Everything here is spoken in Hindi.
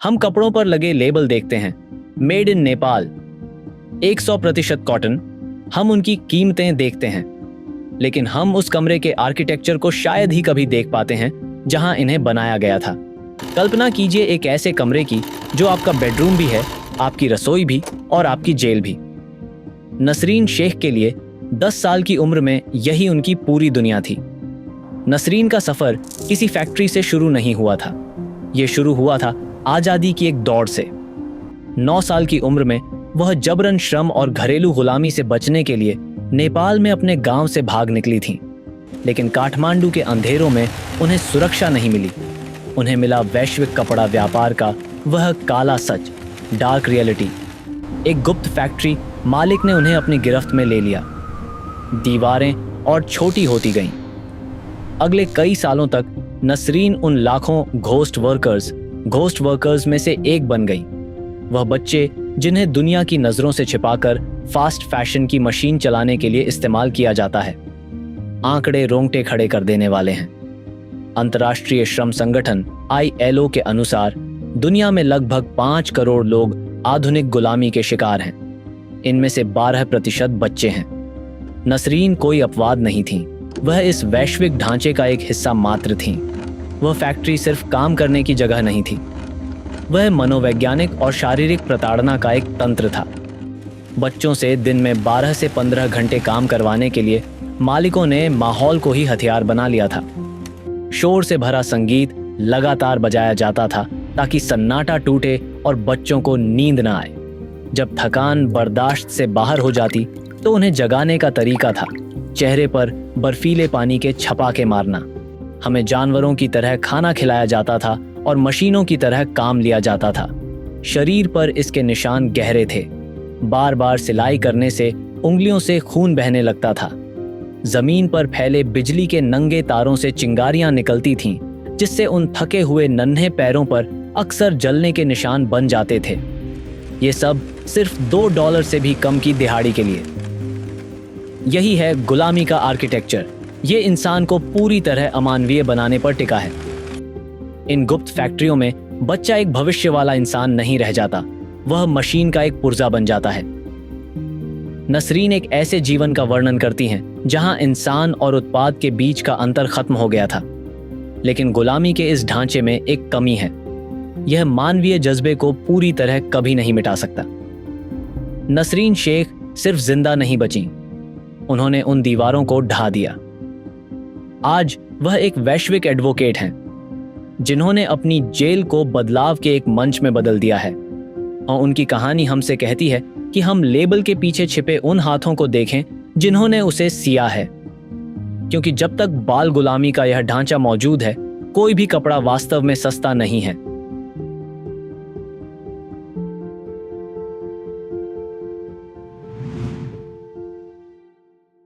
हम कपड़ों पर लगे लेबल देखते हैं, मेड इन नेपाल, 100% कॉटन। हम उनकी कीमतें देखते हैं, लेकिन हम उस कमरे के आर्किटेक्चर को शायद ही कभी देख पाते हैं जहां इन्हें बनाया गया था। कल्पना कीजिए एक ऐसे कमरे की जो आपका बेडरूम भी है, आपकी रसोई भी और आपकी जेल भी। नसरीन शेख के लिए 10 साल की उम्र में यही उनकी पूरी दुनिया थी। नसरीन का सफर किसी फैक्ट्री से शुरू नहीं हुआ था। यह शुरू हुआ था आजादी की एक दौड़ से। 9 साल की उम्र में वह जबरन श्रम और घरेलू गुलामी से बचने के लिए नेपाल में अपने गांव से भाग निकली थीं। लेकिन काठमांडू के अंधेरों में उन्हें सुरक्षा नहीं मिली। उन्हें मिला वैश्विक कपड़ा व्यापार का वह काला सच, डार्क रियलिटी। एक गुप्त फैक्ट्री मालिक ने उन्हें अपनी गिरफ्त में ले लिया। दीवारें और छोटी होती गईं। अगले कई सालों तक नसरीन उन लाखों घोस्ट वर्कर्स में से एक बन गई। वह बच्चे जिन्हें दुनिया की नजरों से छिपाकर फास्ट फैशन की मशीन चलाने के लिए इस्तेमाल किया जाता है। आंकड़े रोंगटे खड़े कर देने वाले हैं। अंतर्राष्ट्रीय श्रम संगठन ILO के अनुसार दुनिया में लगभग 5 करोड़ लोग आधुनिक गुलामी के शिकार हैं। इनमें से 12% बच्चे हैं। नसरीन कोई अपवाद नहीं थी। वह इस वैश्विक ढांचे का एक हिस्सा मात्र थी। वह फैक्ट्री सिर्फ काम करने की जगह नहीं थी, वह मनोवैज्ञानिक और शारीरिक प्रताड़ना का एक तंत्र था। बच्चों से दिन में 12 से 15 घंटे काम करवाने के लिए मालिकों ने माहौल को ही हथियार बना लिया था। शोर से भरा संगीत लगातार बजाया जाता था ताकि सन्नाटा टूटे और बच्चों को नींद न आए। जब थकान बर्दाश्त से बाहर हो जाती तो उन्हें जगाने का तरीका था चेहरे पर बर्फीले पानी के छपाके मारना। हमें जानवरों की तरह खाना खिलाया जाता था और मशीनों की तरह काम लिया जाता था। शरीर पर इसके निशान गहरे थे। बार बार सिलाई करने से उंगलियों से खून बहने लगता था। जमीन पर फैले बिजली के नंगे तारों से चिंगारियां निकलती थीं, जिससे उन थके हुए नन्हे पैरों पर अक्सर जलने के निशान बन जाते थे। ये सब सिर्फ $2 से भी कम की दिहाड़ी के लिए। यही है गुलामी का आर्किटेक्चर। ये इंसान को पूरी तरह अमानवीय बनाने पर टिका है। इन गुप्त फैक्ट्रियों में बच्चा एक भविष्य वाला इंसान नहीं रह जाता, वह मशीन का एक पुर्जा बन जाता है। नसरीन एक ऐसे जीवन का वर्णन करती हैं जहां इंसान और उत्पाद के बीच का अंतर खत्म हो गया था। लेकिन गुलामी के इस ढांचे में एक कमी है। यह मानवीय जज्बे को पूरी तरह कभी नहीं मिटा सकता। नसरीन शेख सिर्फ जिंदा नहीं बची, उन्होंने उन दीवारों को ढा दिया। आज वह एक वैश्विक एडवोकेट हैं, जिन्होंने अपनी जेल को बदलाव के एक मंच में बदल दिया है। और उनकी कहानी हमसे कहती है कि हम लेबल के पीछे छिपे उन हाथों को देखें जिन्होंने उसे सिया है। क्योंकि जब तक बाल गुलामी का यह ढांचा मौजूद है, कोई भी कपड़ा वास्तव में सस्ता नहीं है।